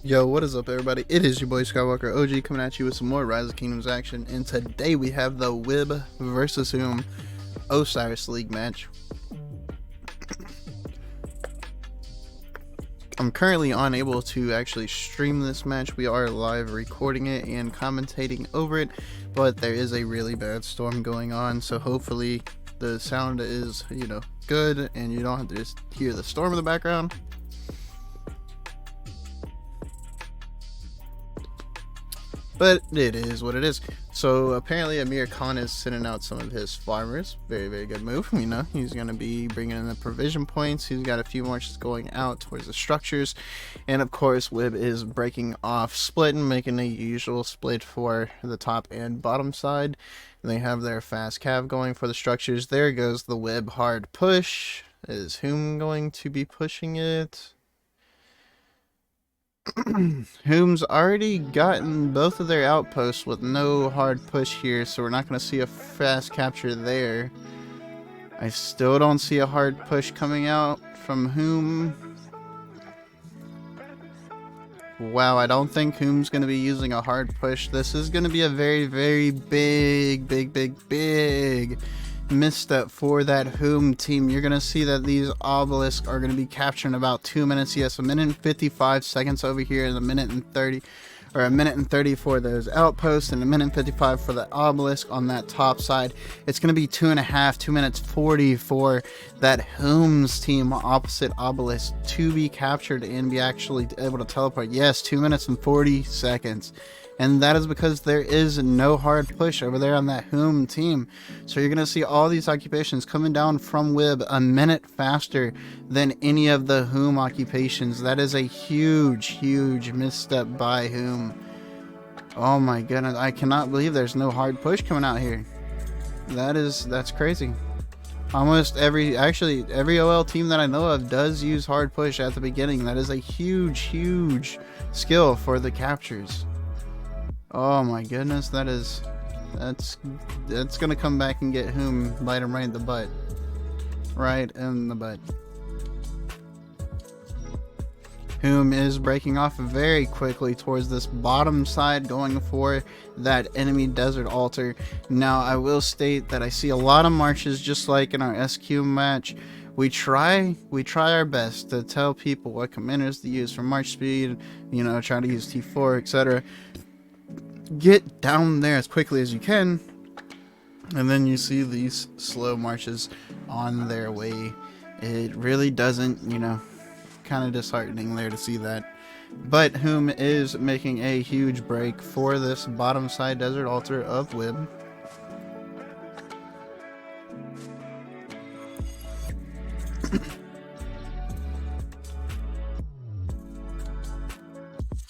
Yo, what is up, everybody? It is your boy Skywalker OG coming at you with some more Rise of Kingdoms action, and today we have the WiB versus Hoom Osiris League match. I'm currently unable to actually stream this match. We are live recording it and commentating over it, but there is a really bad storm going on, so hopefully the sound is, good, and you don't have to just hear the storm in the background. But it is what it is. So apparently Amir Khan is sending out some of his farmers. Very, very good move. He's going to be bringing in the provision points. He's got a few marches going out towards the structures. And of course, WiB is breaking off split and making a usual split for the top and bottom side. They have their fast cav going for the structures. There goes the WiB hard push. Is Hoom going to be pushing it? Hoom's already gotten both of their outposts with no hard push here, so we're not going to see a fast capture there. I still don't see a hard push coming out from Hoom. Wow, I don't think Hoom's going to be using a hard push. This is going to be a very, very big misstep for that Hoom team. You're going to see that these obelisks are going to be captured in about 2 minutes. Yes, a minute and 55 seconds over here, and a minute and 30 for those outposts, and a minute and 55 for the obelisk on that top side. It's going to be 2 minutes 40 for that Hoom's team opposite obelisk to be captured and be actually able to teleport. Yes, 2 minutes and 40 seconds. And that is because there is no hard push over there on that Hoom team. So you're going to see all these occupations coming down from WiB a minute faster than any of the Hoom occupations. That is a huge misstep by Hoom. Oh my goodness, I cannot believe there's no hard push coming out here. That's crazy. Almost every OL team that I know of does use hard push at the beginning. That is a huge skill for the captures. Oh my goodness, that's gonna come back and get Hoom, bite him right in the butt. Right in the butt. Hoom is breaking off very quickly towards this bottom side, going for that enemy desert altar. Now, I will state that I see a lot of marches, just like in our SQ match. We try our best to tell people what commanders to use for march speed, try to use T4, etc. Get down there as quickly as you can, and then you see these slow marches on their way. It really doesn't, kind of disheartening there to see that. But Hoom is making a huge break for this bottom side desert altar of WiB.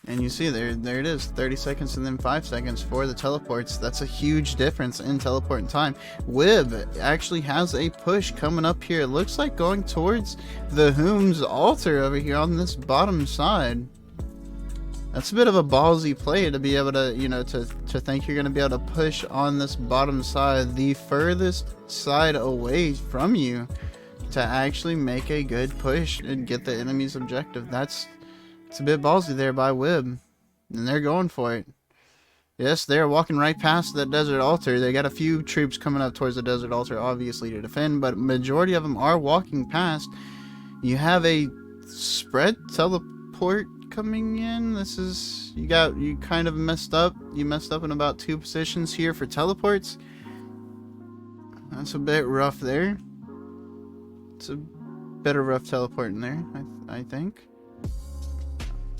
And you see there it is, 30 seconds and then 5 seconds for the teleports. That's a huge difference in teleport time. WiB actually has a push coming up here. It looks like going towards the Hoom's altar over here on this bottom side. That's a bit of a ballsy play to be able to, to think you're going to be able to push on this bottom side, the furthest side away from you, to actually make a good push and get the enemy's objective. It's a bit ballsy there by WiB, and they're going for it. Yes, they're walking right past that desert altar. They got a few troops coming up towards the desert altar, obviously, to defend, but majority of them are walking past. You have a spread teleport coming in. You kind of messed up. You messed up in about 2 positions here for teleports. That's a bit rough there. It's a bit of rough teleporting there, I think.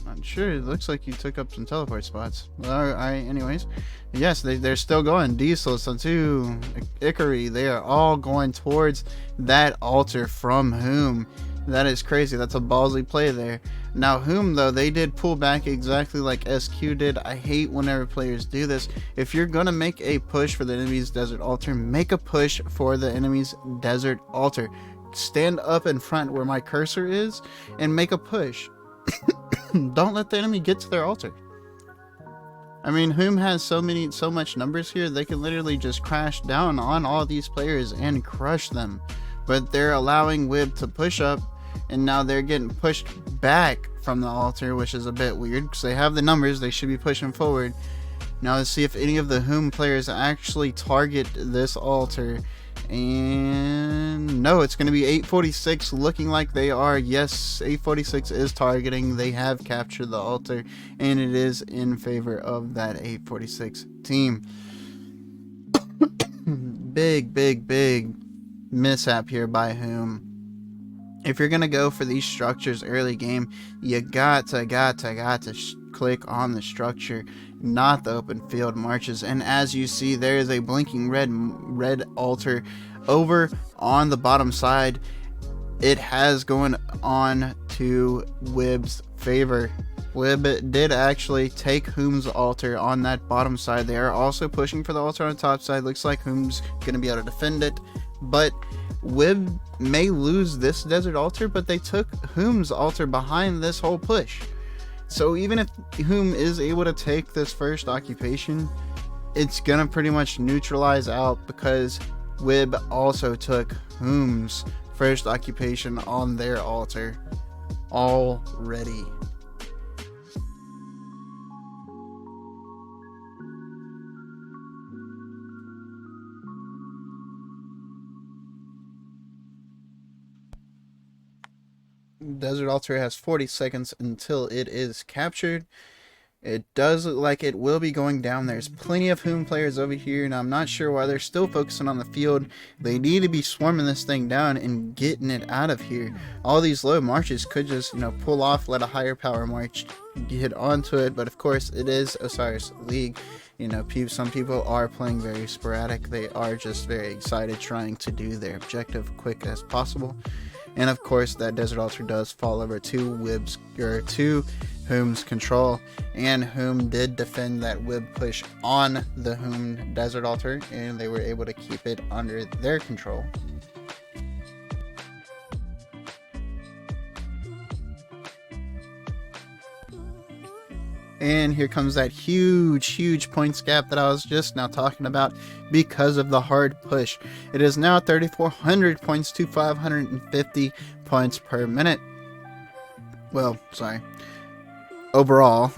Not sure. It looks like you took up some teleport spots. Well, anyways, yes, they're still going. Diesel, Santu, Ikari, they are all going towards that altar from Hoom. That is crazy. That's a ballsy play there. Now, Hoom, though, they did pull back exactly like SQ did. I hate whenever players do this. If you're going to make a push for the enemy's desert altar, make a push for the enemy's desert altar. Stand up in front where my cursor is and make a push. Don't let the enemy get to their altar. I mean, Hoom has so much numbers here, they can literally just crash down on all these players and crush them. But they're allowing WiB to push up, and now they're getting pushed back from the altar, which is a bit weird because they have the numbers. They should be pushing forward. Now let's see if any of the Hoom players actually target this altar. And no, it's going to be 846, looking like they are. Yes, 846 is targeting. They have captured the altar, and it is in favor of that 846 team. big mishap here by Hoom. If you're going to go for these structures early game, you got to click on the structure, not the open field marches. And as you see, there is a blinking red altar over on the bottom side. It has going on to WiB's favor. WiB did actually take Hoom's altar on that bottom side. They are also pushing for the altar on the top side. Looks like Hoom's going to be able to defend it, but WiB may lose this desert altar, but they took Hoom's altar behind this whole push. So even if Hoom is able to take this first occupation, it's gonna pretty much neutralize out because WiB also took Hoom's first occupation on their altar already. Desert altar has 40 seconds until it is captured. It does look like it will be going down. There's plenty of Hoom players over here, and I'm not sure why they're still focusing on the field. They need to be swarming this thing down and getting it out of here. All these low marches could just, pull off, let a higher power march get onto it, but of course it is Osiris League. Some people are playing very sporadic. They are just very excited, trying to do their objective quick as possible. And of course, that desert altar does fall over to WiB's or to Hoom's control, and Hoom did defend that WiB push on the Hoom desert altar, and they were able to keep it under their control. And here comes that huge points gap that I was just now talking about because of the hard push. It is now 3,400 points to 550 points per minute. Well, sorry. Overall.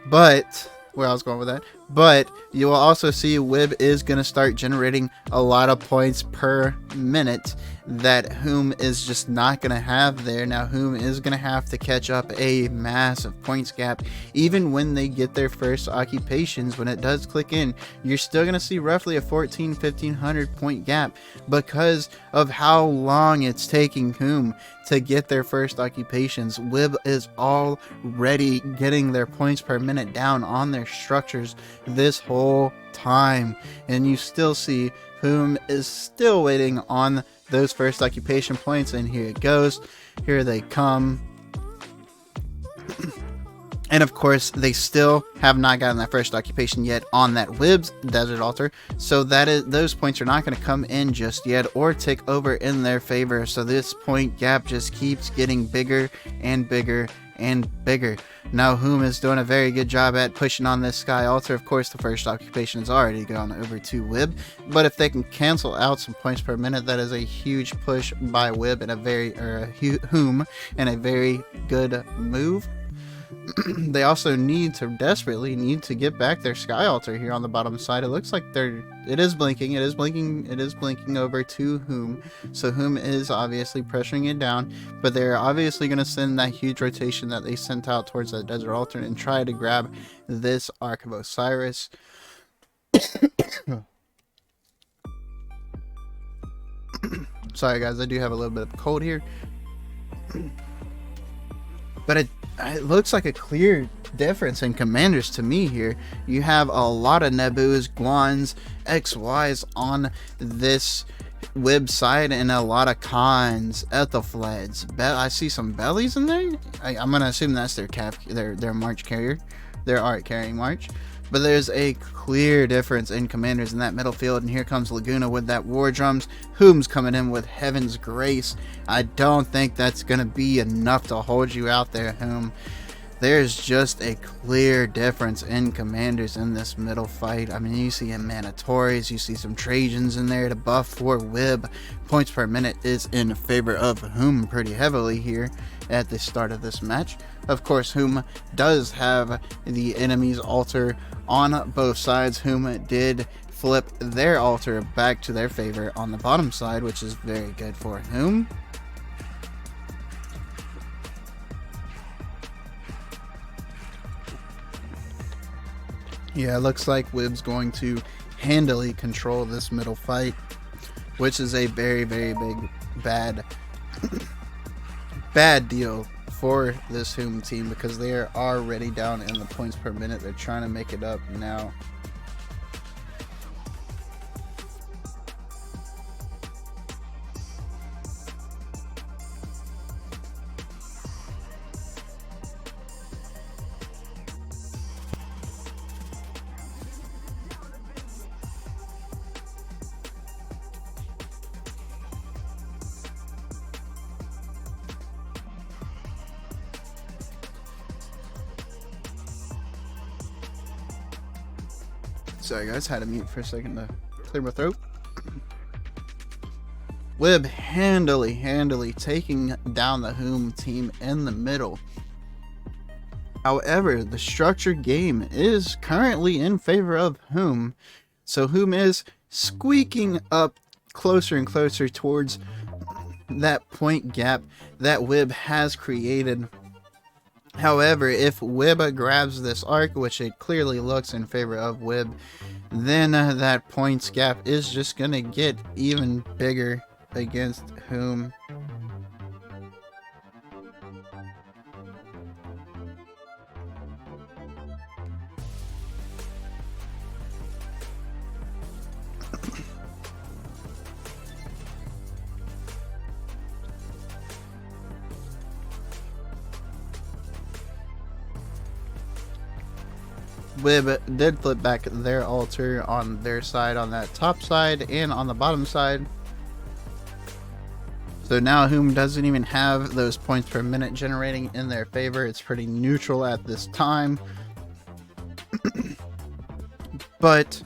But, where I was going with that. But you will also see WiB is going to start generating a lot of points per minute that Hoom is just not going to have there. Now Hoom is going to have to catch up a massive points gap. Even when they get their first occupations, when it does click in, you're still going to see roughly a 1,500 point gap because of how long it's taking Hoom to get their first occupations. WiB is already getting their points per minute down on their structures this whole time, and you still see Hoom is still waiting on those first occupation points, and here it goes. Here they come. And of course, they still have not gotten that first occupation yet on that WiB's desert altar, so those points are not going to come in just yet or tick over in their favor. So this point gap just keeps getting bigger and bigger and bigger. Now Hoom is doing a very good job at pushing on this sky altar. Of course, the first occupation has already gone over to WiB, but if they can cancel out some points per minute, that is a huge push by WiB and Hoom, and a very good move. They also desperately need to get back their sky altar here on the bottom side. It looks like it is blinking over to Hoom. So Hoom is obviously pressuring it down, but they're obviously going to send that huge rotation that they sent out towards that desert altar and try to grab this Ark of Osiris. Sorry guys, I do have a little bit of a cold here. But it looks like a clear difference in commanders to me here. You have a lot of Nebus, Guans, XYs on this WiB side, and a lot of Khans, Ethelfleds. I see some bellies in there. I'm gonna assume that's their march carrier, their art carrying march. But there's a clear difference in commanders in that middle field, and here comes Laguna with that war drums. Hoom's coming in with Heaven's Grace. I don't think that's going to be enough to hold you out there, Hoom. there's just a clear difference in commanders in this middle fight. I mean, you see Manitoris, you see some Trajans in there to buff for WiB. Points per minute is in favor of Hoom pretty heavily here at the start of this match. Of course, Hoom does have the enemy's altar on both sides. Hoom did flip their altar back to their favor on the bottom side, which is very good for Hoom. Yeah, it looks like WiB's going to handily control this middle fight, which is a very, very bad deal for this Hoom team, because they are already down in the points per minute. They're trying to make it up now. Sorry guys, had to mute for a second to clear my throat. WiB handily taking down the Hoom team in the middle. However, the structured game is currently in favor of Hoom. So Hoom is squeaking up closer and closer towards that point gap that WiB has created. However, if WiB grabs this arc, which it clearly looks in favor of WiB, then that points gap is just going to get even bigger against Hoom. WiB did flip back their altar on their side, on that top side and on the bottom side. So now Hoom doesn't even have those points per minute generating in their favor. It's pretty neutral at this time. But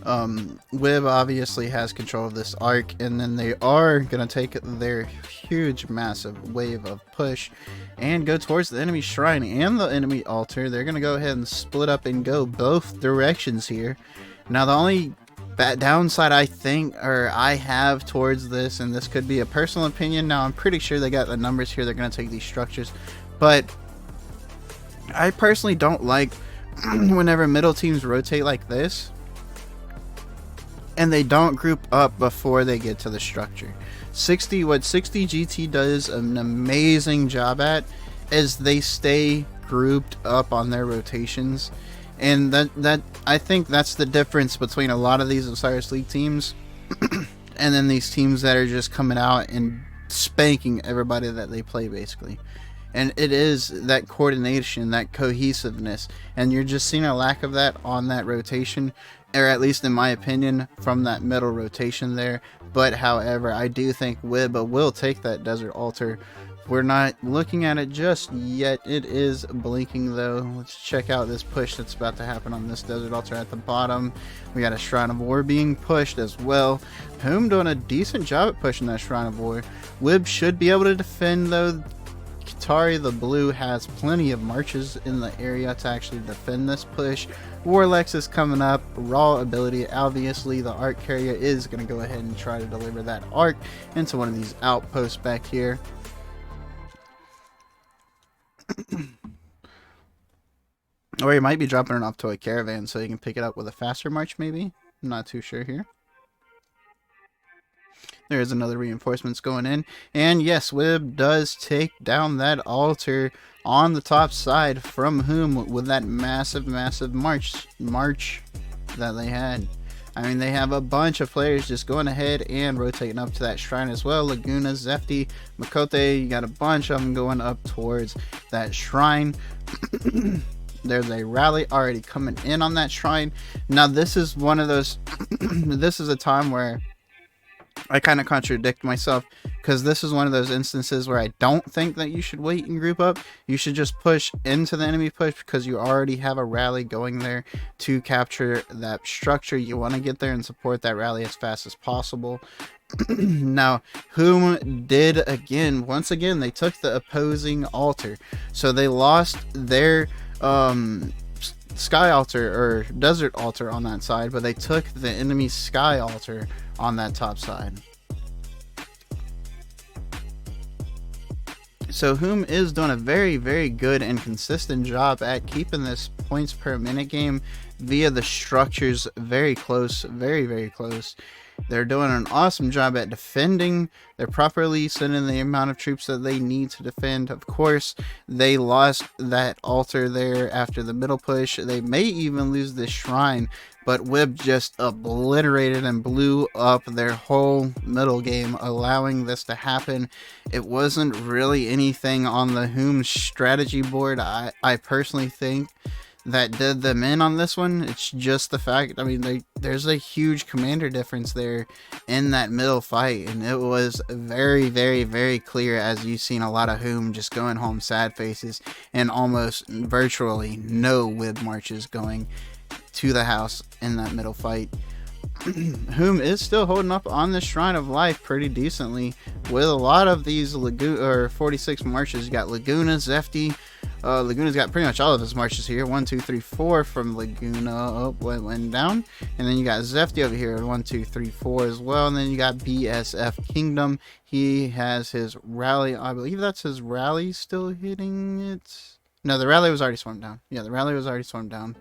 WiB obviously has control of this arc, and then they are going to take their huge massive wave of push and go towards the enemy shrine and the enemy altar. They're going to go ahead and split up and go both directions here. Now the only downside I have towards this, and this could be a personal opinion, now I'm pretty sure they got the numbers here, they're going to take these structures, but I personally don't like whenever middle teams rotate like this and they don't group up before they get to the structure. What 60 GT does an amazing job at is they stay grouped up on their rotations, and that I think that's the difference between a lot of these Osiris League teams and then these teams that are just coming out and spanking everybody that they play, basically. And it is that coordination, that cohesiveness, and you're just seeing a lack of that on that rotation, or at least in my opinion, from that middle rotation there. But however, I do think WiB will take that desert altar. We're not looking at it just yet. It is blinking though. Let's check out this push that's about to happen on this desert altar at the bottom. We got a Shrine of War being pushed as well. Hoom doing a decent job at pushing that Shrine of War. WiB should be able to defend though. Katari the blue has plenty of marches in the area to actually defend this push. Warlex is coming up, raw ability. Obviously the arc carrier is going to go ahead and try to deliver that arc into one of these outposts back here. Or you might be dropping it off to a caravan so you can pick it up with a faster march, maybe. I'm not too sure here. There's another reinforcements going in. And yes, WiB does take down that altar on the top side from Hoom with that massive march that they had. I mean, they have a bunch of players just going ahead and rotating up to that shrine as well. Laguna, Zefti, Makote, you got a bunch of them going up towards that shrine. There's a rally already coming in on that shrine. Now, this is one of those, this is a time where I kind of contradict myself, because this is one of those instances where I don't think that you should wait and group up. You should just push into the enemy push, because you already have a rally going there to capture that structure. You want to get there and support that rally as fast as possible. Now, Hoom did once again, they took the opposing altar. So they lost their sky altar or desert altar on that side, but they took the enemy sky altar on that top side. So Hoom is doing a very, very good and consistent job at keeping this points per minute game via the structures very close, very, very close. They're doing an awesome job at defending. They're properly sending the amount of troops that they need to defend. Of course, they lost that altar there after the middle push. They may even lose this shrine, but WiB just obliterated and blew up their whole middle game, allowing this to happen. It wasn't really anything on the Hoom strategy board, I personally think, that did them in on this one. It's just the fact, I mean, there's a huge commander difference there in that middle fight, and it was very, very, very clear, as you've seen a lot of Hoom just going home sad faces, and almost virtually no WiB marches going to the house in that middle fight. Hoom is still holding up on the Shrine of Life pretty decently with a lot of these 46 marches. You got Laguna, Zefty. Laguna's got pretty much all of his marches here. 1, 2, 3, 4 from Laguna. Oh, went down. And then you got Zefty over here. 1, 2, 3, 4 as well. And then you got BSF Kingdom. He has his rally. I believe that's his rally still hitting it. No, the rally was already swarmed down. Yeah, the rally was already swarmed down.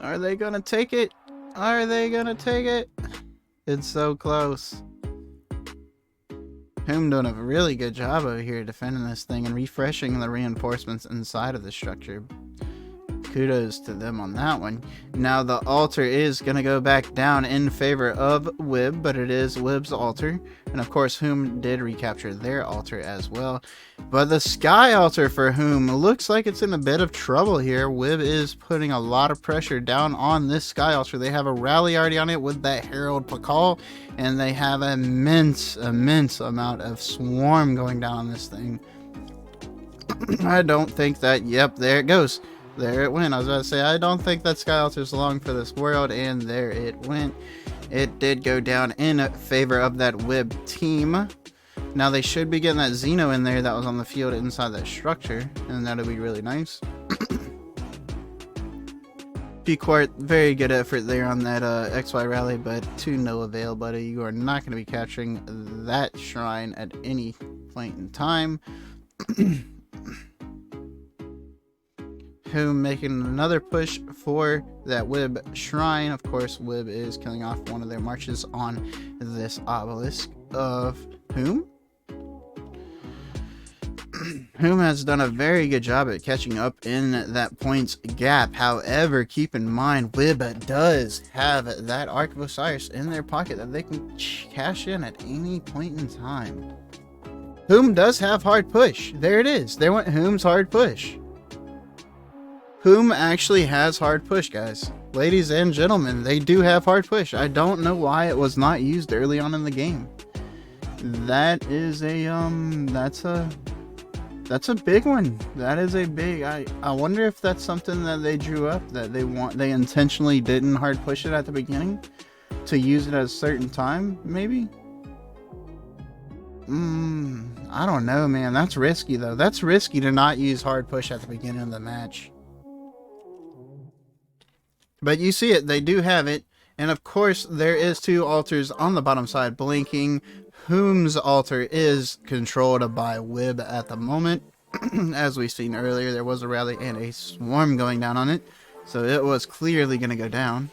Are they gonna take it? Are they gonna take it? It's so close. Hoom doing a really good job over here defending this thing and refreshing the reinforcements inside of the structure. Kudos to them on that one. Now the altar is going to go back down in favor of WiB, but it is WiB's altar. And of course Hoom did recapture their altar as well. But the sky altar for Hoom looks like it's in a bit of trouble here. WiB is putting a lot of pressure down on this sky altar. They have a rally already on it with that Herald Pakal, and they have an immense amount of swarm going down on this thing. I don't think that, yep, there it goes. There it went. I was about to say, I don't think that sky altar is long for this world, and there it went. It did go down in favor of that WiB team. Now they should be getting that Xeno in there that was on the field inside that structure, and that'll be really nice. P-Quart, very good effort there on that XY rally, but to no avail, buddy. You are not going to be capturing that shrine at any point in time. Hoom making another push for that WiB shrine. Of course, WiB is killing off one of their marches on this obelisk of Hoom. Hoom has done a very good job at catching up in that points gap. However, keep in mind, WiB does have that Ark of Osiris in their pocket that they can cash in at any point in time. Hoom does have hard push. There it is. There went Hoom's hard push. Hoom actually has hard push, guys. Ladies and gentlemen, they do have hard push. I don't know why it was not used early on in the game. That is a that's a big one. That is a big, I wonder if that's something that they drew up, that they intentionally didn't hard push it at the beginning to use it at a certain time, maybe? I don't know, man. That's risky though. That's risky to not use hard push at the beginning of the match. But you see it, they do have it. And of course, there is two altars on the bottom side blinking. Hoom's altar is controlled by WiB at the moment. As we've seen earlier, there was a rally and a swarm going down on it. So it was clearly going to go down.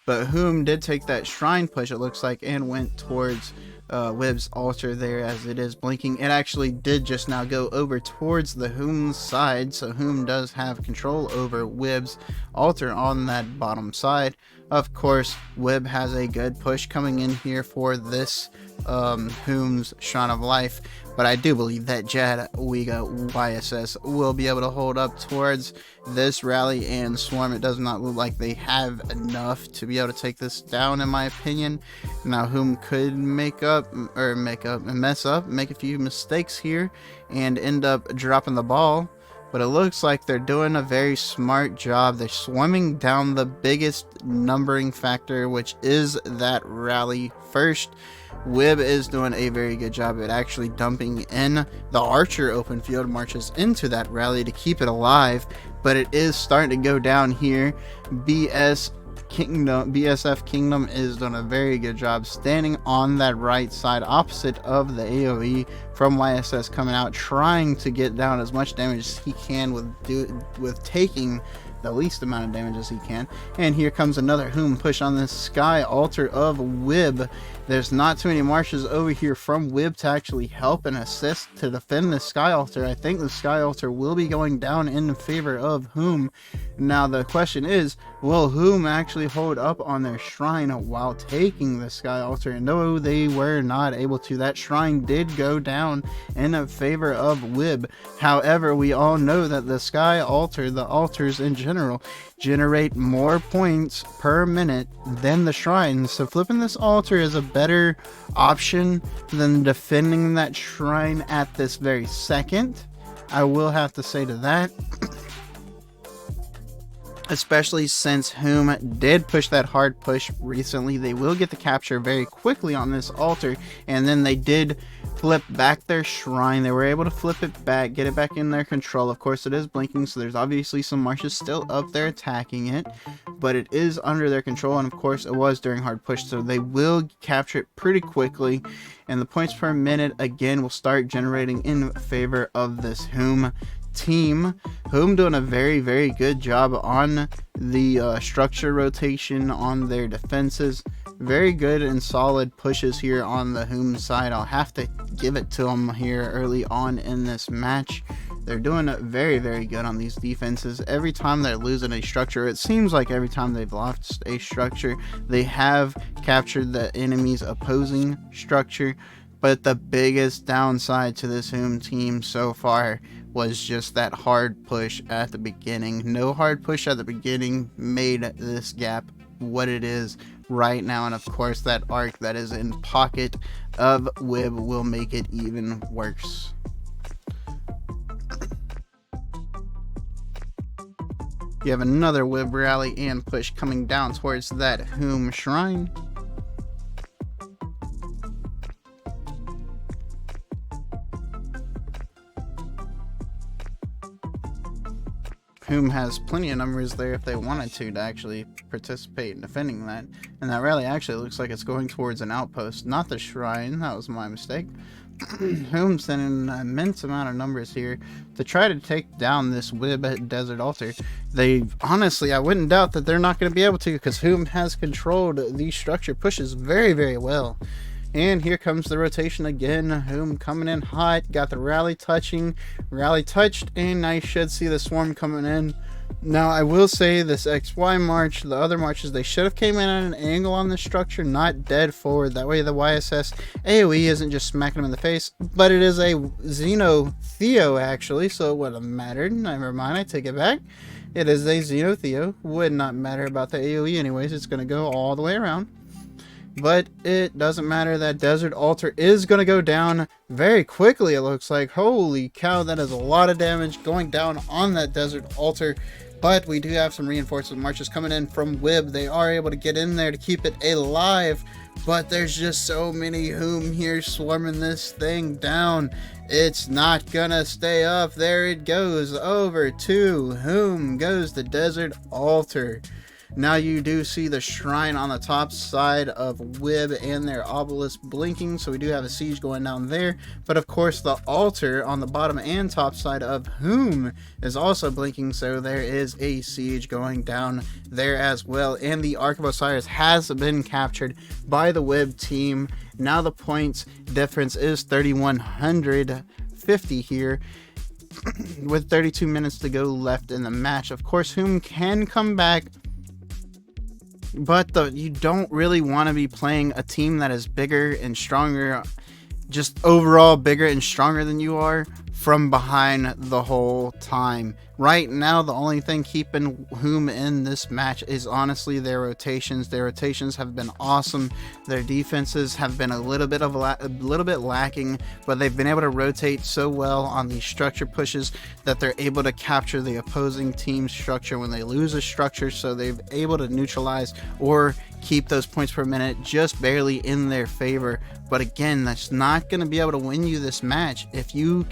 But Hoom did take that shrine push, it looks like, and went towards WiB's altar there as it is blinking. It actually did just now go over towards the Hoom side, so Hoom does have control over WiB's altar on that bottom side. Of course, WiB has a good push coming in here for this Hoom's Shrine of Life, but I do believe that Jadwiga YSS will be able to hold up towards this rally and swarm. It does not look like they have enough to be able to take this down, in my opinion. Now Hoom could mess up, make a few mistakes here and end up dropping the ball, but it looks like they're doing a very smart job. They're swimming down the biggest numbering factor, which is that rally first. WiB is doing a very good job at actually dumping in the Archer open field marches into that rally to keep it alive, but it is starting to go down here. BSF Kingdom is doing a very good job standing on that right side opposite of the AoE from YSS, coming out trying to get down as much damage as he can with taking the least amount of damage as he can. And here comes another Hoom push on this Sky Altar of WiB. There's not too many marches over here from WiB to actually help and assist to defend the Sky Altar. I think the Sky Altar will be going down in favor of Hoom. Now the question is, will Hoom actually hold up on their shrine while taking the Sky Altar? And no, they were not able to. That shrine did go down in favor of WiB. However, we all know that the Sky Altar, the altars in general, generate more points per minute than the shrine. So flipping this altar is a better option than defending that shrine at this very second. I will have to say to that. Especially since Hoom did push that hard push recently. They will get the capture very quickly on this altar, and then they did flip back their shrine. They were able to flip it back, get it back in their control. Of course, it is blinking, so there's obviously some marches still up there attacking it, but it is under their control, and of course it was during hard push, so they will capture it pretty quickly, and the points per minute again will start generating in favor of this Hoom team. Hoom doing a very, very good job on the structure rotation on their defenses. Very good and solid pushes here on the Hoom side. I'll have to give it to them here early on in this match. They're doing very, very good on these defenses. Every time they're losing a structure, it seems like every time they've lost a structure, they have captured the enemy's opposing structure. But the biggest downside to this Hoom team so far was just that hard push at the beginning. No hard push at the beginning made this gap what it is right now, and of course that arc that is in pocket of WiB will make it even worse. You have another WiB rally and push coming down towards that Hoom shrine. Hoom has plenty of numbers there if they wanted to actually participate in defending that. And that rally actually looks like it's going towards an outpost, not the shrine. That was my mistake. Hoom sending an immense amount of numbers here to try to take down this WiB Desert Altar. They honestly, I wouldn't doubt that they're not going to be able to, because Hoom has controlled these structure pushes very, very well. And here comes the rotation again. Hoom coming in hot, got the rally touching, rally touched, and I should see the swarm coming in. Now I will say this XY march, the other marches, they should have came in at an angle on the structure, not dead forward. That way the YSS AoE isn't just smacking them in the face, but it is a Xeno Theo actually, so it would have mattered. Never mind, I take it back. It is a Xeno Theo. Would not matter about the AoE anyways. It's going to go all the way around. But it doesn't matter. That Desert Altar is going to go down very quickly, it looks like. Holy cow, that is a lot of damage going down on that Desert Altar. But we do have some reinforcement marches coming in from WiB. They are able to get in there to keep it alive. But there's just so many Hoom here swarming this thing down. It's not gonna stay up. There it goes. Over to Hoom goes the Desert Altar. Now you do see the shrine on the top side of WiB and their obelisk blinking, so we do have a siege going down there. But of course the altar on the bottom and top side of Hoom is also blinking, so there is a siege going down there as well. And the Ark of Osiris has been captured by the WiB team. Now the points difference is 3,150 here. With 32 minutes to go left in the match. Of course, Hoom can come back, but you don't really want to be playing a team that is bigger and stronger just overall bigger and stronger than you are from behind the whole time. Right now, the only thing keeping Hoom in this match is honestly their rotations. Their rotations have been awesome. Their defenses have been a little bit lacking, but they've been able to rotate so well on these structure pushes that they're able to capture the opposing team's structure when they lose a structure, so they're able to neutralize or keep those points per minute just barely in their favor. But again, that's not going to be able to win you this match if you're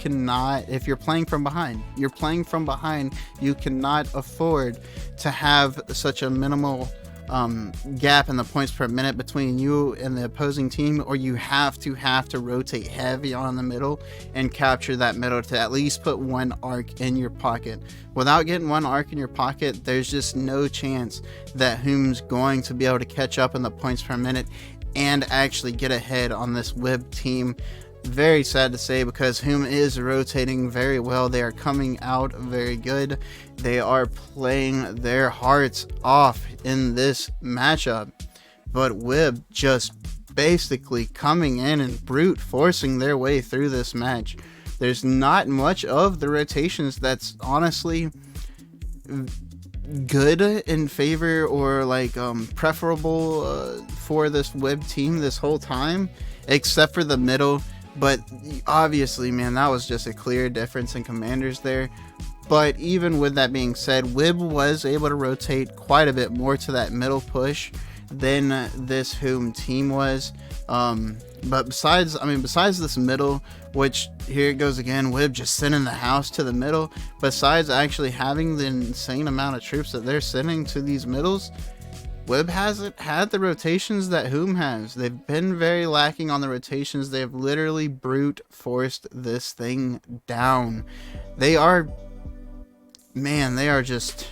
playing from behind. You're playing from behind. You cannot afford to have such a minimal gap in the points per minute between you and the opposing team, or you have to rotate heavy on the middle and capture that middle to at least put one arc in your pocket. Without getting one arc in your pocket, there's just no chance that Hoom's going to be able to catch up in the points per minute and actually get ahead on this WiB team. Very sad to say, because Hoom is rotating very well. They are coming out very good. They are playing their hearts off in this matchup, but WiB just basically coming in and brute forcing their way through this match. There's not much of the rotations that's honestly good in favor or like preferable for this WiB team this whole time, except for the middle. But obviously, man, that was just a clear difference in commanders there. But even with that being said, WiB was able to rotate quite a bit more to that middle push than this Hoom team was. But besides this middle, which here it goes again, WiB just sending the house to the middle. Besides actually having the insane amount of troops that they're sending to these middles, WiB hasn't had the rotations that Hoom has. They've been very lacking on the rotations. They've literally brute forced this thing down. They are just,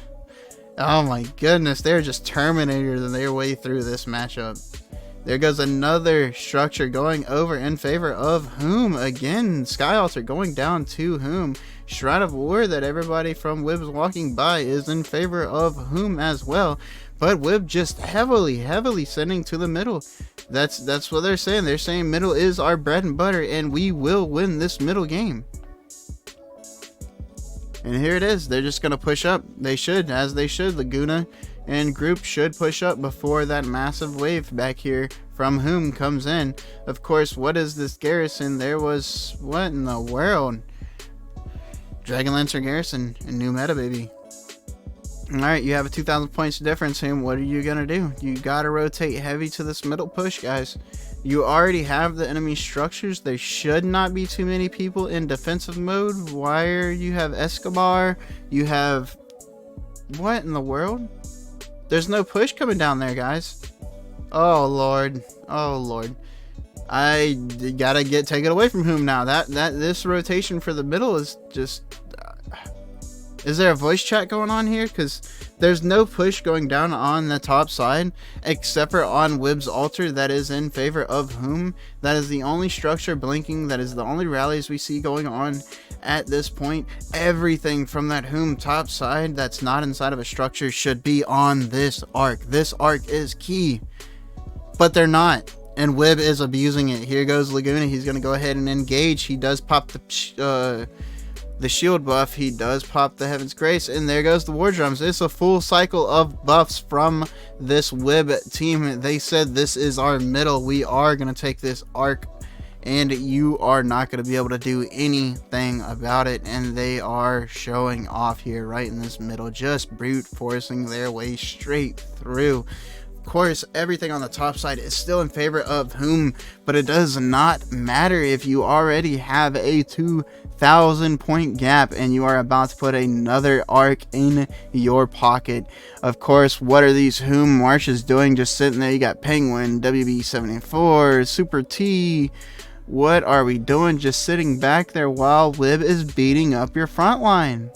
oh my goodness, they're just Terminator their way through this matchup. There goes another structure going over in favor of Hoom. Again, Sky Altar going down to Hoom. Shrine of War that everybody from WiB's walking by is in favor of Hoom as well. But WiB just heavily sending to the middle. That's what they're saying. They're saying middle is our bread and butter, and we will win this middle game. And here it is. They're just going to push up. They should, as they should. Laguna and group should push up before that massive wave back here from Hoom comes in. Of course, what is this garrison? There was, what in the world? Dragon Lancer garrison and new meta, baby. Alright, you have a 2,000 points difference, Hoom. What are you going to do? You got to rotate heavy to this middle push, guys. You already have the enemy structures. There should not be too many people in defensive mode. Wire, you have Escobar. You have... what in the world? There's no push coming down there, guys. Oh, Lord. Oh, Lord. I gotta take it away from Hoom now. This rotation for the middle is just... is there a voice chat going on here? Because there's no push going down on the top side except for on WiB's altar that is in favor of Hoom. That is the only structure blinking. That is the only rallies we see going on at this point. Everything from that Hoom top side that's not inside of a structure should be on this arc. This arc is key, but they're not. And WiB is abusing it. Here goes Laguna. He's going to go ahead and engage. He does pop the shield buff. He does pop the Heaven's Grace, and there goes the War Drums. It's a full cycle of buffs from this WiB team. They said this is our middle. We are going to take this arc, and you are not going to be able to do anything about it. And they are showing off here right in this middle, just brute forcing their way straight through. Of course, everything on the top side is still in favor of Hoom, but it does not matter if you already have a 2,000 point gap and you are about to put another arc in your pocket. Of course, what are these Hoom marches doing? Just sitting there. You got Penguin, WB74, Super T. What are we doing? Just sitting back there while WiB is beating up your front line.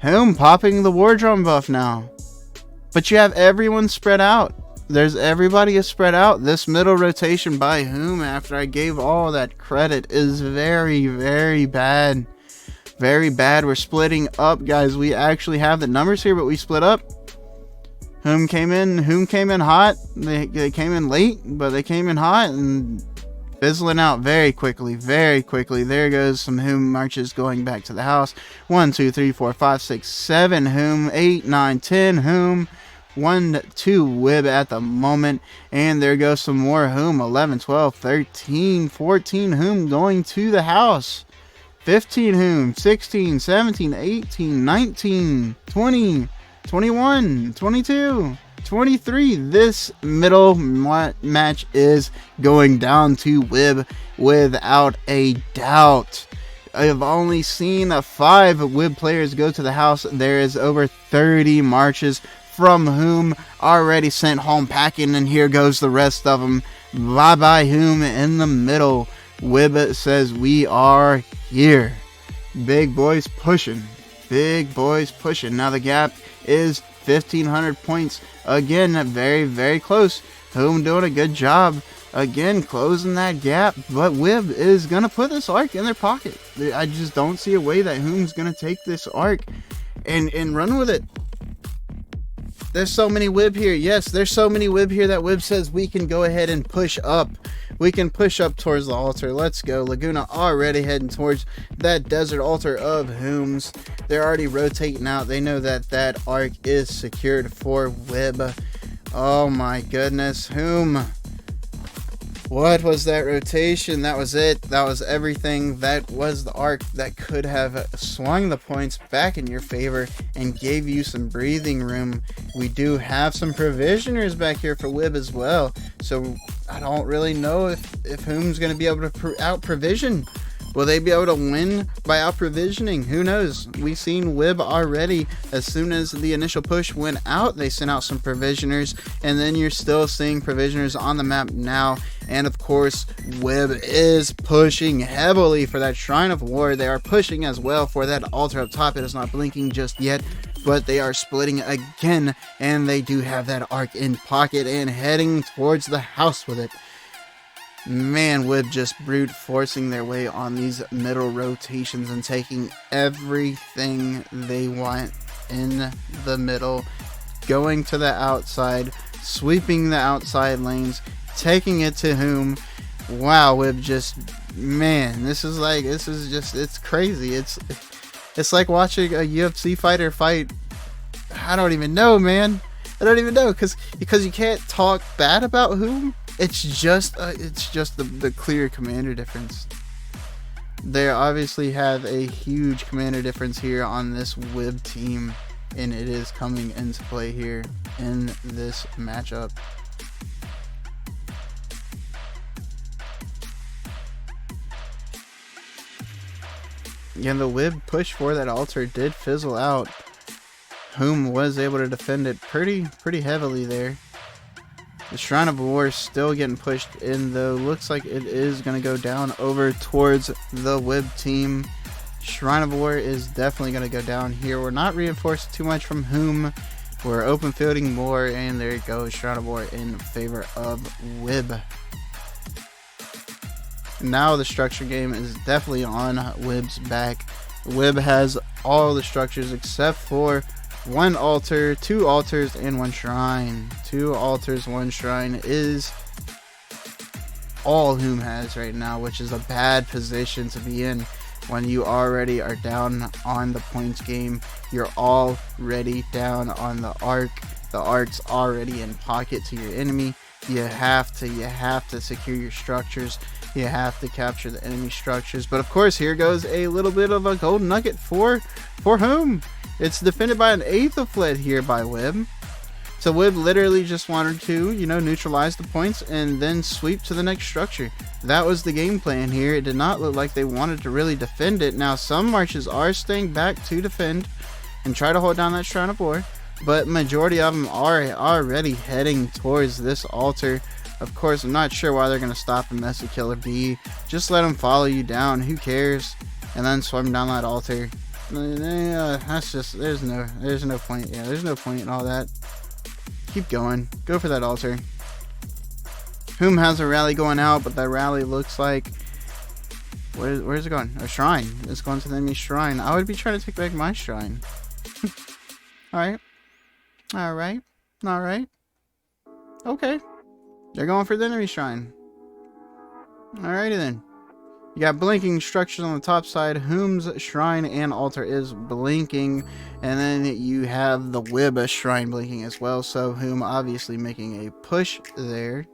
Hoom popping the War Drum buff now. But you have everyone spread out. Everybody is spread out. This middle rotation by Hoom, after I gave all that credit, is very, very bad. Very bad. We're splitting up, guys. We actually have the numbers here, but we split up. Hoom came in hot. They came in late, but they came in hot, and fizzling out very quickly, very quickly. There goes some Hoom marches going back to the house. 1, 2, 3, 4, 5, 6, 7 Hoom, 8, 9, 10 Hoom. 1, 2 WiB at the moment, and there goes some more Hoom. 11, 12, 13, 14 Hoom going to the house. 15 Hoom, 16, 17, 18, 19, 20, 21, 22, 23. This middle match is going down to WiB without a doubt. I've only seen 5 WiB players go to the house. There is over 30 marches from Hoom already sent home packing, and here goes the rest of them. Bye bye Hoom in the middle. WiB says we are here. Big boys pushing. Big boys pushing. Now the gap is 1,500 points. Again, very, very close. Hoom doing a good job. Again, closing that gap. But WiB is going to put this arc in their pocket. I just don't see a way that Hoom's going to take this arc and run with it. There's so many WiB here. Yes, there's so many WiB here that WiB says we can go ahead and push up. We can push up towards the altar. Let's go. Laguna already heading towards that desert altar of Hoom's. They're already rotating out. They know that that arc is secured for WiB. Oh my goodness. Hoom. What was that rotation? That was it. That was everything. That was the arc that could have swung the points back in your favor and gave you some breathing room. We do have some provisioners back here for WiB as well. So I don't really know if Hoom's going to be able to out-provision. Will they be able to win by out-provisioning? Who knows? We've seen WiB already. As soon as the initial push went out, they sent out some provisioners, and then you're still seeing provisioners on the map now. And of course, WiB is pushing heavily for that Shrine of War. They are pushing as well for that altar up top. It is not blinking just yet, but they are splitting again, and they do have that arc in pocket and heading towards the house with it. Man, WiB just brute forcing their way on these middle rotations and taking everything they want in the middle, going to the outside, sweeping the outside lanes, taking it to Hoom. Wow, WiB just, man, this is just, it's crazy. It's like watching a UFC fighter fight. I don't even know, man. I don't even know, because you can't talk bad about Hoom. It's just the clear commander difference. They obviously have a huge commander difference here on this WiB team, and it is coming into play here in this matchup. Yeah, the WiB push for that altar did fizzle out. Hoom was able to defend it pretty heavily there. The Shrine of War is still getting pushed in, though. Looks like it is going to go down over towards the WiB team. Shrine of War is definitely going to go down here. We're not reinforced too much from Hoom. We're open fielding more, and there it goes. Shrine of War in favor of WiB. Now the structure game is definitely on WiB's back. WiB has all the structures except for 1 altar, 2 altars, and 1 shrine. 2 altars, 1 shrine is all Hoom has right now, which is a bad position to be in when you already are down on the points game. You're already down on the arc. The arc's already in pocket to your enemy. You have to secure your structures. You have to capture the enemy structures. But of course, here goes a little bit of a gold nugget for Hoom. It's defended by an Aethelfled here by WiB. So WiB literally just wanted to, neutralize the points and then sweep to the next structure. That was the game plan here. It did not look like they wanted to really defend it. Now, some marches are staying back to defend and try to hold down that Shrine of War, but majority of them are already heading towards this altar. Of course, I'm not sure why they're going to stop and mess with Killer B. Just let them follow you down. Who cares? And then swim down that altar. That's just, there's no point. Yeah, there's no point in all that. Keep going. Go for that altar. Hoom has a rally going out, but that rally looks like, where's it going? A shrine. It's going to the enemy shrine. I would be trying to take back my shrine. Alright. Okay. They're going for the enemy shrine. Alrighty then. You got blinking structures on the top side. Hoom's shrine and altar is blinking. And then you have the WiB shrine blinking as well. So Hoom obviously making a push there.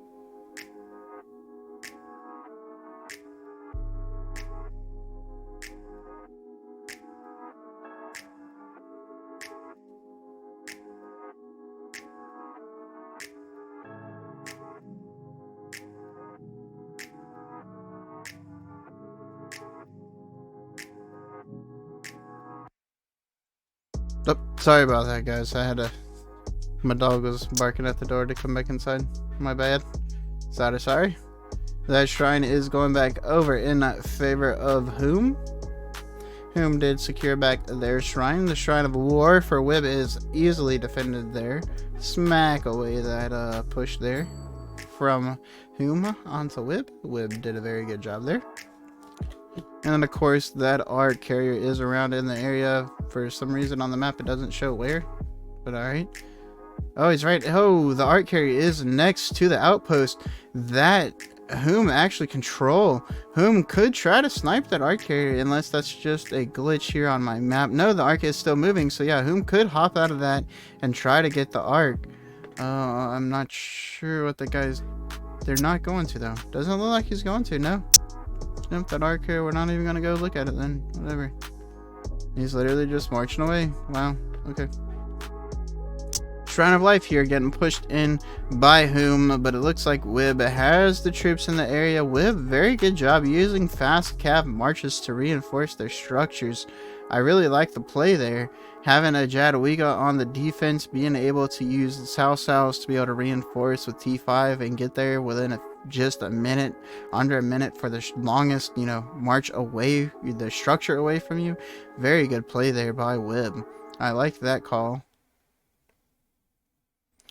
Oh, sorry about that, guys. My dog was barking at the door to come back inside. My bad. Sorry. That shrine is going back over in favor of Hoom. Hoom did secure back their shrine. The Shrine of War for WiB is easily defended there. Smack away that push there from Hoom onto WiB. WiB did a very good job there. And then, of course, that art carrier is around in the area. For some reason on the map, it doesn't show where. But alright. Oh, he's right. Oh, the art carrier is next to the outpost. That Hoom actually control. Hoom could try to snipe that art carrier, unless that's just a glitch here on my map. No, the arc is still moving. So, yeah, Hoom could hop out of that and try to get the arc. I'm not sure what the guy's... They're not going to, though. Doesn't look like he's going to, no. Nope, that arc here, we're not even gonna go look at it then. Whatever. He's literally just marching away. Wow, okay. Shrine of Life here getting pushed in by Hoom, but it looks like WiB has the troops in the area. WiB, very good job using fast cav marches to reinforce their structures. I really like the play there. Having a Jadwiga on the defense, being able to use the South to be able to reinforce with T5 and get there within just a minute, under a minute for the longest, march away, the structure away from you. Very good play there by WiB. I like that call.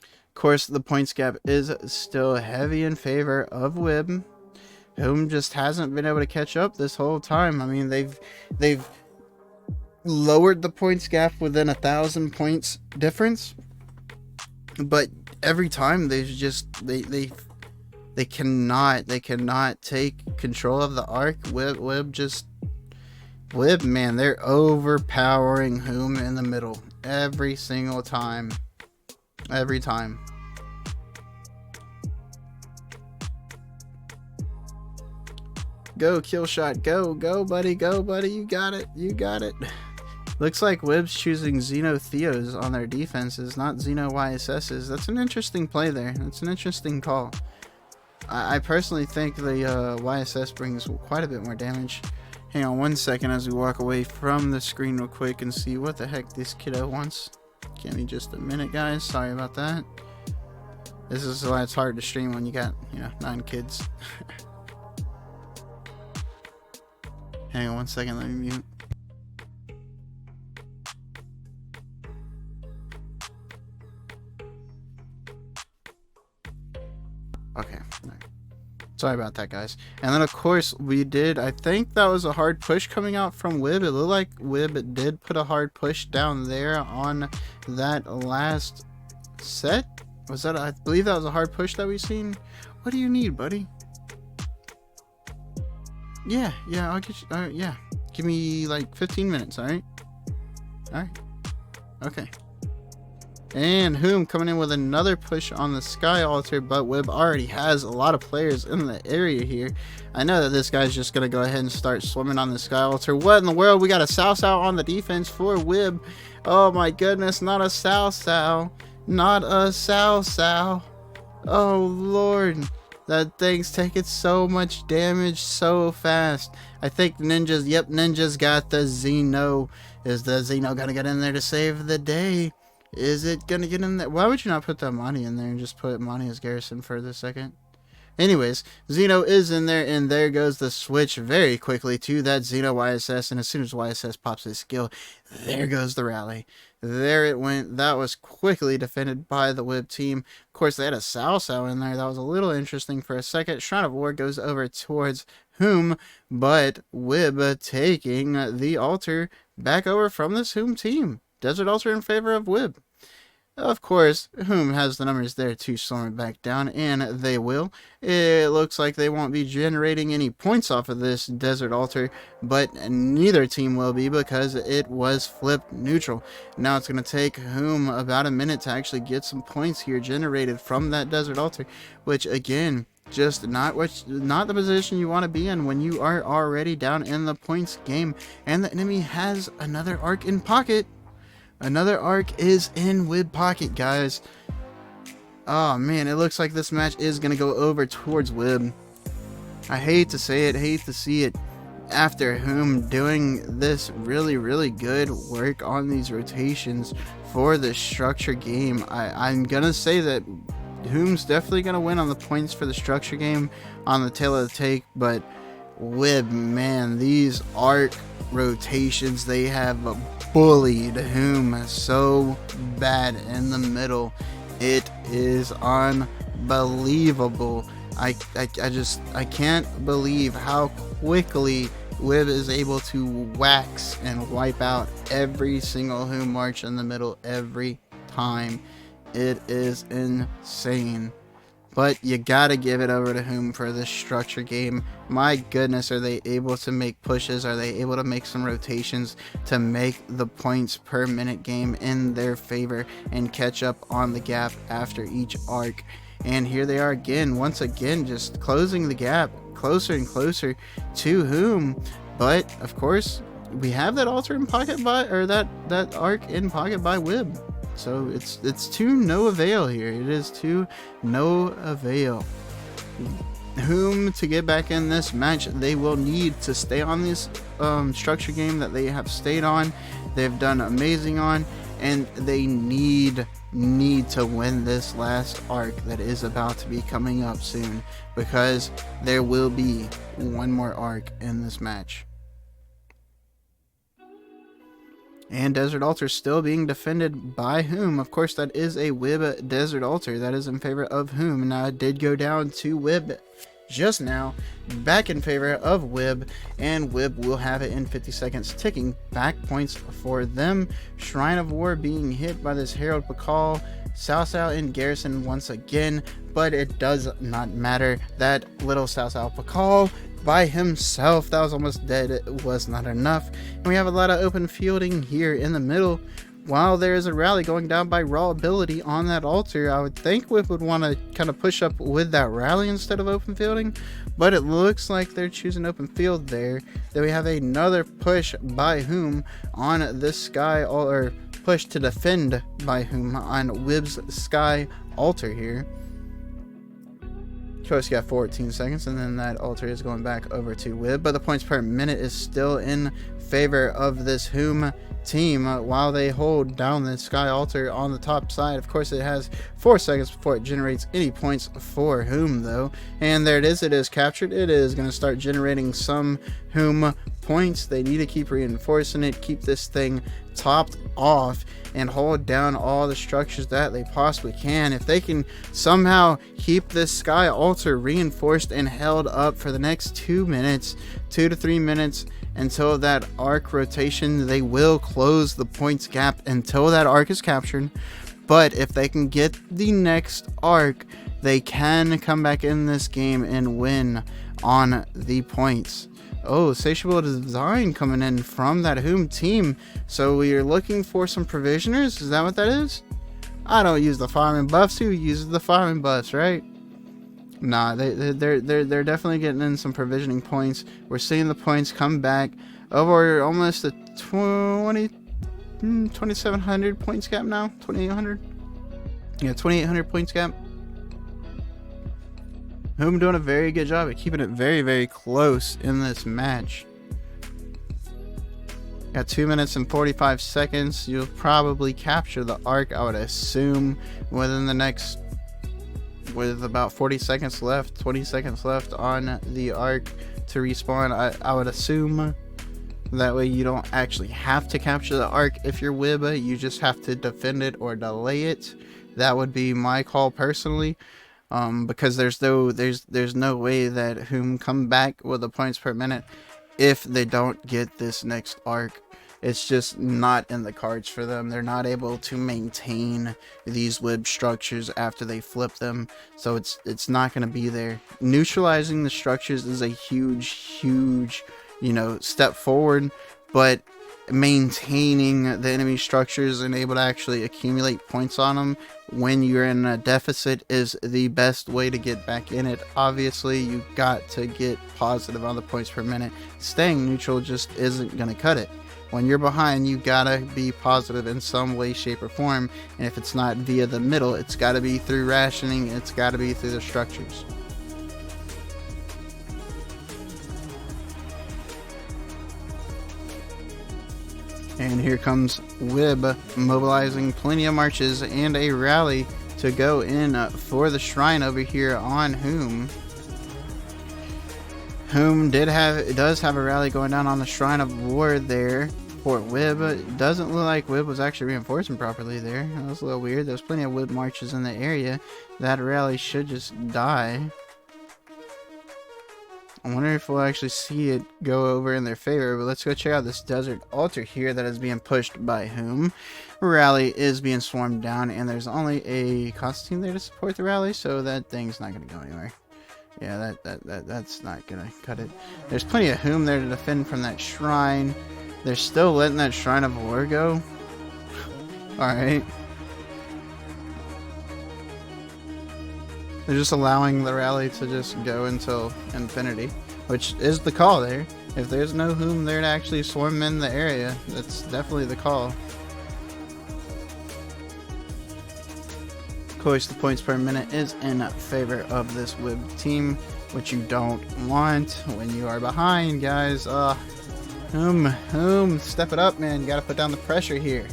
Of course, the points gap is still heavy in favor of WiB. Hoom just hasn't been able to catch up this whole time. I mean, they've lowered the points gap within 1,000 points difference, but every time they cannot take control of the arc. WiB, man, they're overpowering Hoom in the middle every single time. Every time. Go, kill shot. Go, buddy. Go, buddy. You got it. Looks like WiB's choosing Xeno Theos on their defenses, not Xeno YSSs. That's an interesting play there. That's an interesting call. I personally think the YSS brings quite a bit more damage. Hang on one second as we walk away from the screen real quick and see what the heck this kiddo wants. Give me just a minute, guys. Sorry about that. This is why it's hard to stream when you got, 9 kids. Hang on one second, let me mute. Okay. Sorry about that, guys. And then, of course, I think that was a hard push coming out from WiB. It looked like WiB did put a hard push down there on that last set. I believe that was a hard push that we've seen. What do you need, buddy? Yeah, I'll get you. Yeah. Give me like 15 minutes, alright? Alright. Okay. And Hoom coming in with another push on the Sky Altar, but WiB already has a lot of players in the area here. I know that this guy's just going to go ahead and start swimming on the Sky Altar. What in the world? We got a Sao on the defense for WiB. Oh my goodness, not a Sao. Not a Sao. Oh lord. That thing's taking so much damage so fast. I think Ninja's got the Xeno. Is the Xeno going to get in there to save the day? Is it gonna get in there? Why would you not put that Monty in there and just put Monty as Garrison for the second? Anyways, Xeno is in there, and there goes the switch very quickly to that Xeno YSS, and as soon as YSS pops his skill, there goes the rally. There it went. That was quickly defended by the WiB team. Of course, they had a Sao in there. That was a little interesting for a second. Shrine of War goes over towards Hoom, but WiB taking the altar back over from this Hoom team. Desert Altar in favor of WiB. Of course, Hoom has the numbers there to storm it back down, and they will. It looks like they won't be generating any points off of this Desert Altar, but neither team will be because it was flipped neutral. Now it's going to take Hoom about a minute to actually get some points here generated from that Desert Altar, which again, just not the position you want to be in when you are already down in the points game, and the enemy has another arc in pocket. Another arc is in WiB pocket, guys. Oh man, it looks like this match is going to go over towards WiB. I hate to say it, hate to see it. After Hoom doing this really good work on these rotations for the structure game, I'm going to say that Hoom's definitely going to win on the points for the structure game on the tail of the take, but WiB, man, these arc rotations, they have bullied Hoom so bad in the middle. It is unbelievable. I can't believe how quickly WiB is able to wax and wipe out every single Hoom march in the middle every time. It is insane. But you gotta give it over to Hoom for this structure game. My goodness, are they able to make pushes? Are they able to make some rotations to make the points per minute game in their favor and catch up on the gap after each arc? And here they are again, once again, just closing the gap closer and closer to Hoom. But of course, we have that altar in pocket by, or that arc in pocket by WiB. So it's to no avail here. It is to no avail. Hoom, to get back in this match, they will need to stay on this structure game that they have stayed on. They've done amazing on, and they need to win this last arc that is about to be coming up soon, because there will be one more arc in this match. And Desert Altar still being defended by Hoom. Of course, that is a WiB Desert Altar. That is in favor of Hoom. Now, it did go down to WiB just now, back in favor of WiB, and WiB will have it in 50 seconds, ticking back points for them. Shrine of War being hit by this Herald Pakal. Sao in Garrison once again, but it does not matter. That little Sao Pakal by himself, that was almost dead. It was not enough. And we have a lot of open fielding here in the middle. While there is a rally going down by raw ability on that altar, I would think WiB would want to kind of push up with that rally instead of open fielding, but it looks like they're choosing open field there. Then we have another push by Hoom on this sky, or push to defend by Hoom on WiB's sky altar here. Coast got 14 seconds, and then that altar is going back over to WiB, but the points per minute is still in favor of this Hoom team while they hold down the sky altar on the top side. Of course, it has 4 seconds before it generates any points for Hoom, though, and there it is captured. It is going to start generating some Hoom points. They need to keep reinforcing it, keep this thing topped off, and hold down all the structures that they possibly can. If they can somehow keep this sky altar reinforced and held up for the next 2 to 3 minutes until that arc rotation, they will close the points gap until that arc is captured. But if they can get the next arc, they can come back in this game and win on the points. Oh, Satiable Design coming in from that Hoom team. So we are looking for some provisioners. Is that what that is? I don't use the fireman buffs. Who uses the fireman buffs, right? Nah, they're definitely getting in some provisioning points. We're seeing the points come back over almost a 2,700 points gap now. 2,800. Yeah, 2,800 points gap. Hoom doing a very good job at keeping it very close in this match. Got 2 minutes and 45 seconds. You'll probably capture the arc, I would assume, within the next, with about 40 seconds left, 20 seconds left on the arc to respawn. I would assume that way you don't actually have to capture the arc if you're WiB. You just have to defend it or delay it. That would be my call personally. Because there's no way that Hoom come back with the points per minute if they don't get this next arc. it's just not in the cards for them. They're not able to maintain these WiB structures after they flip them, so it's not going to be there. Neutralizing the structures is a huge, you know, step forward, but maintaining the enemy structures and able to actually accumulate points on them when you're in a deficit is the best way to get back in it. Obviously, you got to get positive on the points per minute. Staying neutral just isn't going to cut it. When you're behind, you gotta be positive in some way, shape, or form, and if it's not via the middle, it's gotta be through rationing, it's gotta be through the structures. And here comes WiB mobilizing plenty of marches and a rally to go in for the shrine over here on Hoom. Hoom does have a rally going down on the Shrine of War there for WiB. It doesn't look like WiB was actually reinforcing properly there. That was a little weird. There's plenty of WiB marches in the area. That rally should just die. I wonder if we'll actually see it go over in their favor, but let's go check out this desert altar here that is being pushed by Hoom. Rally is being swarmed down, and there's only a Constantine there to support the rally, so that thing's not going to go anywhere. Yeah, that's not going to cut it. There's plenty of Hoom there to defend from that shrine. They're still letting that Shrine of War go. Alright. They're just allowing the rally to just go until infinity, which is the call there. If there's no Hoom there to actually swarm in the area, that's definitely the call. Of course, the points per minute is in favor of this WiB team, which you don't want when you are behind, guys. Hoom, step it up, man. You gotta put down the pressure here.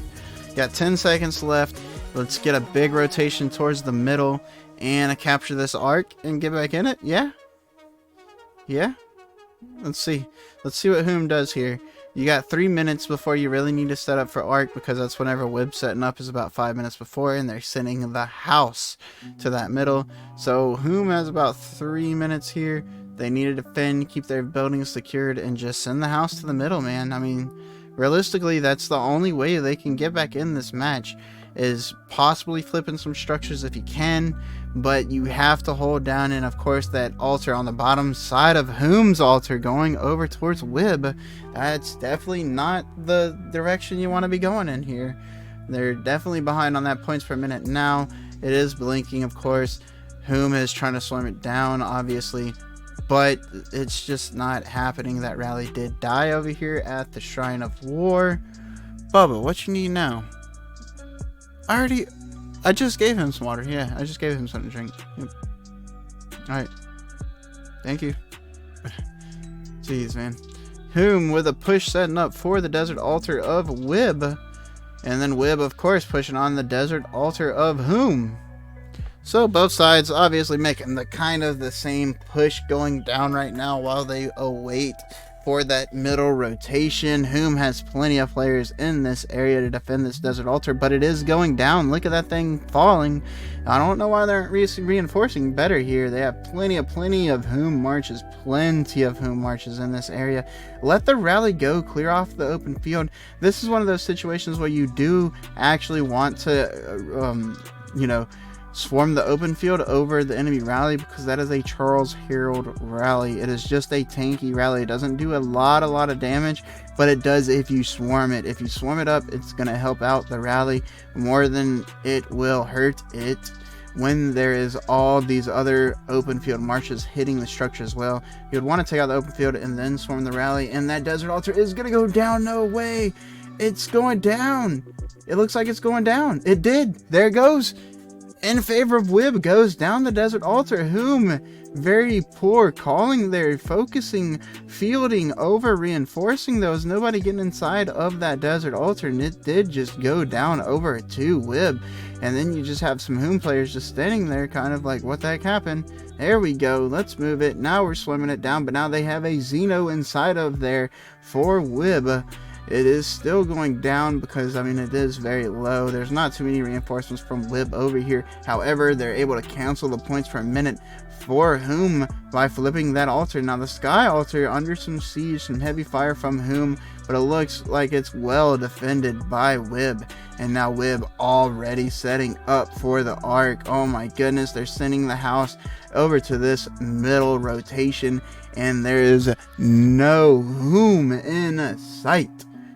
Got 10 seconds left. Let's get a big rotation towards the middle and capture this arc and get back in it. Yeah? Let's see what Hoom does here. You got 3 minutes before you really need to set up for arc, because that's whenever WiB setting up is about 5 minutes before, and they're sending the house to that middle. So Hoom has about 3 minutes here. They need to defend, keep their buildings secured, and just send the house to the middle, man. I mean, realistically, that's the only way they can get back in this match, is possibly flipping some structures if you can, but you have to hold down, and of course that altar on the bottom side of Hoom's altar going over towards WiB, that's definitely not the direction you want to be going in here. They're definitely behind on that points per minute now. It is blinking, of course. Hoom is trying to slam it down, obviously, but it's just not happening. That rally did die over here at the Shrine of War. Bubba, what you need now? I just gave him some water. Yeah, I just gave him something to drink. Yep. Alright. Thank you. Jeez, man. Hoom with a push setting up for the desert altar of WiB. And then WiB, of course, pushing on the desert altar of Hoom. So both sides obviously making the same push going down right now while they await for that middle rotation. Hoom has plenty of players in this area to defend this desert altar, but it is going down. Look at that thing falling. I don't know why they aren't reinforcing better here. They have plenty of Hoom marches, in this area. Let the rally go, clear off the open field. This is one of those situations where you do actually want to, swarm the open field over the enemy rally, because that is a Charles Herald rally. It is just a tanky rally. It doesn't do a lot of damage, but it does if you swarm it. If you swarm it up, it's going to help out the rally more than it will hurt it when there is all these other open field marches hitting the structure as well. You'd want to take out the open field and then swarm the rally, and that desert altar is going to go down. No way. It's going down. It looks like it's going down. It did. There it goes. In favor of WiB goes down the desert altar. Hoom, very poor calling there, focusing, fielding over, reinforcing those. Nobody getting inside of that desert altar, and it did just go down over to WiB. And then you just have some Hoom players just standing there kind of like, what the heck happened? There we go. Let's move it. Now we're swimming it down, but now they have a Xeno inside of there for WiB. It is still going down because, I mean, it is very low. There's not too many reinforcements from WiB over here. However, they're able to cancel the points per minute for Hoom by flipping that altar. Now, the Sky altar under some siege, some heavy fire from Hoom. but it looks like it's well defended by WiB. And now WiB already setting up for the arc. Oh my goodness, they're sending the house over to this middle rotation, and there is no Hoom in sight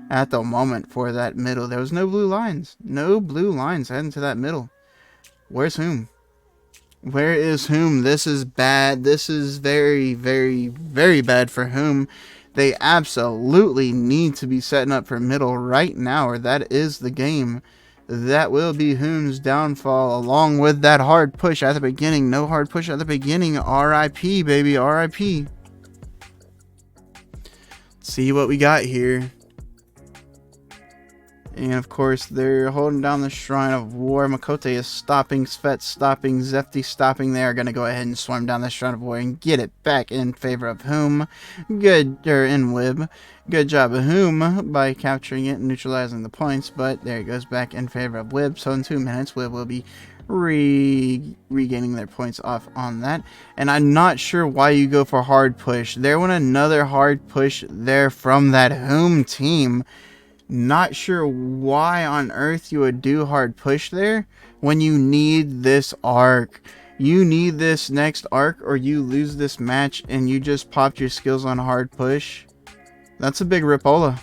at the moment for that middle. There was no blue lines. No blue lines heading to that middle. Where's Hoom? Where is Hoom? This is bad. This is very, very, very bad for Hoom. They absolutely need to be setting up for middle right now, or that is the game. That will be Hoom's downfall, along with that hard push at the beginning. No hard push at the beginning. RIP, baby. RIP. See what we got here. And of course, they're holding down the Shrine of War. Makote is stopping, Svet's stopping, Zefti stopping. They are going to go ahead and swarm down the Shrine of War and get it back in favor of Hoom. Good, or in WiB. Good job of Hoom by capturing it and neutralizing the points, but there it goes back in favor of WiB. So in 2 minutes, WiB will be regaining their points off on that. And I'm not sure why you go for hard push. There went another hard push there from that Hoom team. Not sure why on earth you would do hard push there when you need this arc. You need this next arc, or you lose this match and you just popped your skills on hard push. That's a big ripola.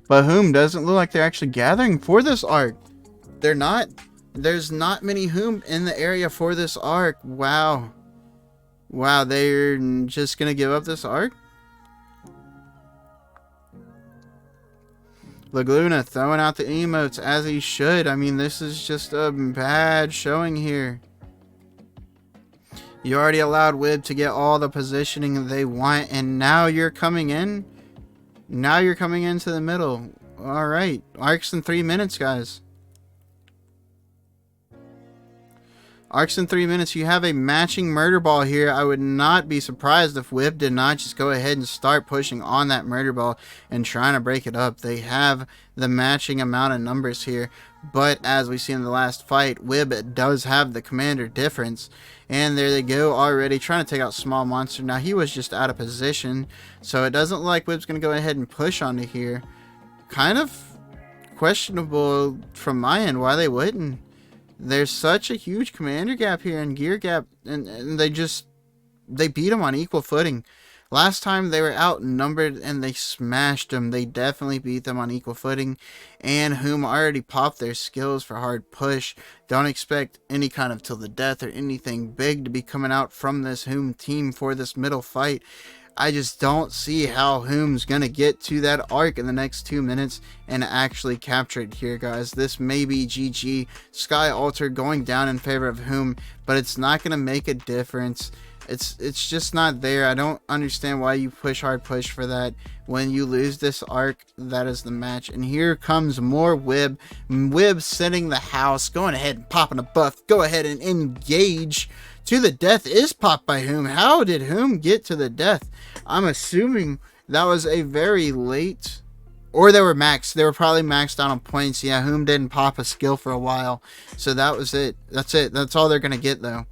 But Hoom doesn't look like they're actually gathering for this arc. They're not. There's not many Hoom in the area for this arc. Wow. Wow, they're just going to give up this arc? Laguna throwing out the emotes as he should. I mean, this is just a bad showing here. You already allowed WiB to get all the positioning they want, and now you're coming in? Now you're coming into the middle. Alright, arcs in 3 minutes, guys. Arcs in 3 minutes. You have a matching murder ball here. I would not be surprised if WiB did not just go ahead and start pushing on that murder ball and trying to break it up. They have the matching amount of numbers here. But as we see in the last fight, WiB does have the commander difference. And there they go already trying to take out Small Monster. Now he was just out of position. So it doesn't look like WiB's going to go ahead and push onto here. Kind of questionable from my end why they wouldn't. There's such a huge commander gap here and gear gap, and they beat them on equal footing. Last time they were outnumbered and they smashed them. They definitely beat them on equal footing. And Hoom already popped their skills for hard push. Don't expect any kind of till the death or anything big to be coming out from this Hoom team for this middle fight. I just don't see how Hoom's going to get to that arc in the next 2 minutes and actually capture it here, guys. This may be GG. Sky Altar going down in favor of Hoom, but it's not going to make a difference. It's just not there. I don't understand why you push hard push for that. When you lose this arc, that is the match. And here comes more WiB. WiB setting the house, going ahead and popping a buff. Go ahead and engage. To the death is popped by Hoom. How did Hoom get to the death? I'm assuming that was a very late, or they were maxed. They were probably maxed out on points. Yeah, Hoom didn't pop a skill for a while. So that was it. That's it. That's all they're going to get, though.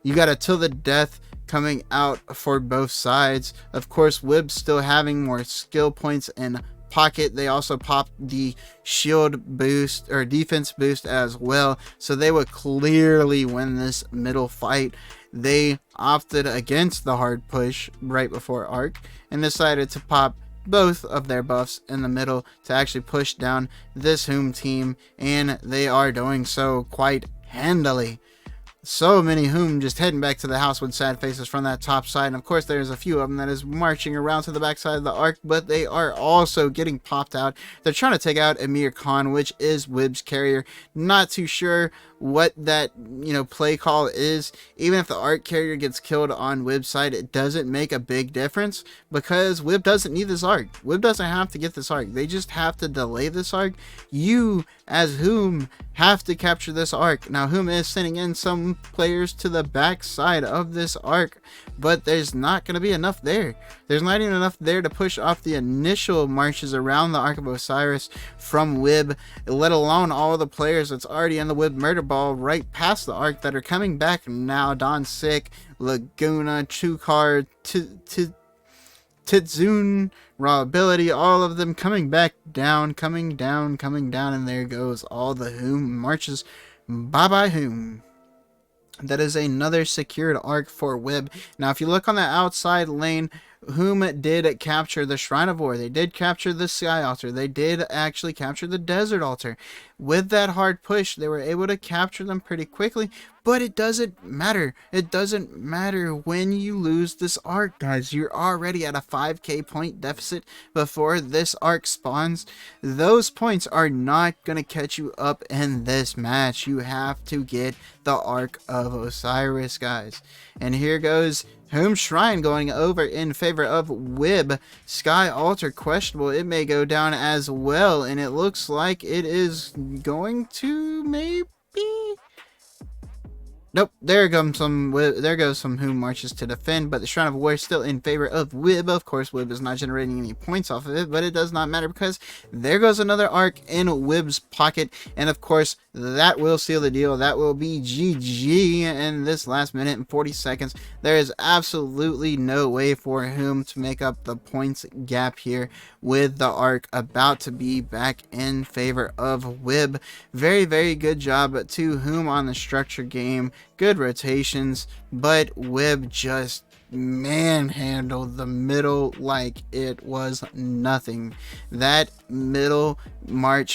You got a till the death coming out for both sides. Of course, WiB still having more skill points in pocket. They also popped the shield boost or defense boost as well, so they would clearly win this middle fight. They opted against the hard push right before arc and decided to pop both of their buffs in the middle to actually push down this Hoom team, and they are doing so quite handily. So many Hoom just heading back to the house with sad faces from that top side. And of course, there's a few of them that is marching around to the back side of the arc, but they are also getting popped out. They're trying to take out Amir Khan, which is WiB's carrier. Not too sure what that, play call is. Even if the arc carrier gets killed on WiB's side, it doesn't make a big difference because WiB doesn't need this arc. WiB doesn't have to get this arc. They just have to delay this arc. You, as Hoom, have to capture this arc. Now, Hoom is sending in some players to the back side of this arc, but there's not going to be enough there. There's not even enough there to push off the initial marches around the Arc of Osiris from WiB, let alone all the players that's already in the WiB murder ball right past the arc that are coming back now. Don Sick, Laguna, Chukar, Titsune, raw ability, all of them coming back down, coming down, and there goes all the Hoom marches. Bye-bye, Hoom. That is another secured arc for WiB. Now, if you look on the outside lane, Hoom did capture the Shrine of War. They did capture the Sky Altar. They did actually capture the Desert Altar. With that hard push, they were able to capture them pretty quickly, but it doesn't matter. It doesn't matter when you lose this arc, guys. You're already at a 5k point deficit before this arc spawns. Those points are not going to catch you up in this match. You have to get the Arc of Osiris, guys. And here goes Hoom Shrine going over in favor of WiB. Sky Altar questionable. It may go down as well, and it looks like it is going to maybe... Nope, there goes some Hoom marches to defend, but the Shrine of War is still in favor of WiB. Of course, WiB is not generating any points off of it, but it does not matter because there goes another arc in WiB's pocket, and of course, that will seal the deal. That will be GG in this last minute and 40 seconds. There is absolutely no way for Hoom to make up the points gap here with the arc about to be back in favor of WiB. Very, very good job to Hoom on the structure game. Good rotations, but WiB just manhandled the middle like it was nothing. That middle matches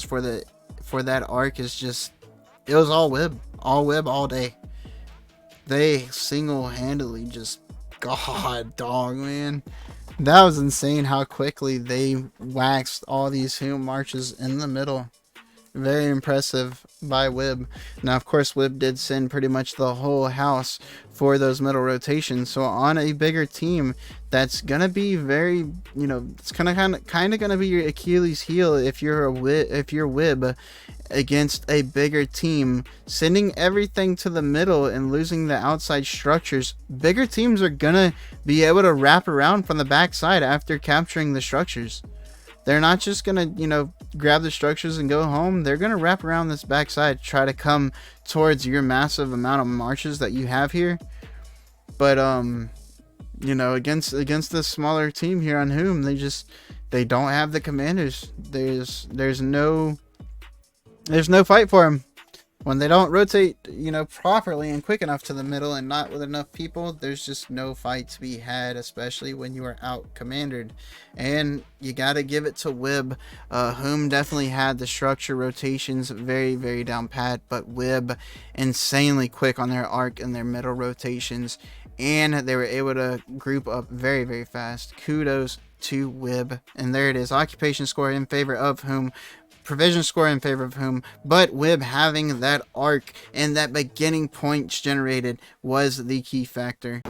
for that arc is just, it was all WiB all day. They single-handedly just, god dog, man. That was insane how quickly they waxed all these Hoom marches in the middle. Very impressive by WiB. Now, of course, WiB did send pretty much the whole house for those middle rotations. So on a bigger team, that's gonna be very, it's kind of gonna be your Achilles heel if you're WiB against a bigger team, sending everything to the middle and losing the outside structures. Bigger teams are gonna be able to wrap around from the backside after capturing the structures. They're not just gonna, grab the structures and go home. They're gonna wrap around this backside, try to come towards your massive amount of marches that you have here. But against this smaller team here on Hoom, they don't have the commanders. There's no fight for them. When they don't rotate, properly and quick enough to the middle and not with enough people, there's just no fight to be had, especially when you are out commanded. And you got to give it to WiB. Hoom definitely had the structure rotations very, very down pat, but WiB insanely quick on their arc and their middle rotations, and they were able to group up very, very fast. Kudos to WiB. And there it is. Occupation score in favor of Hoom. Provision score in favor of Hoom, but WiB having that arc and that beginning points generated was the key factor.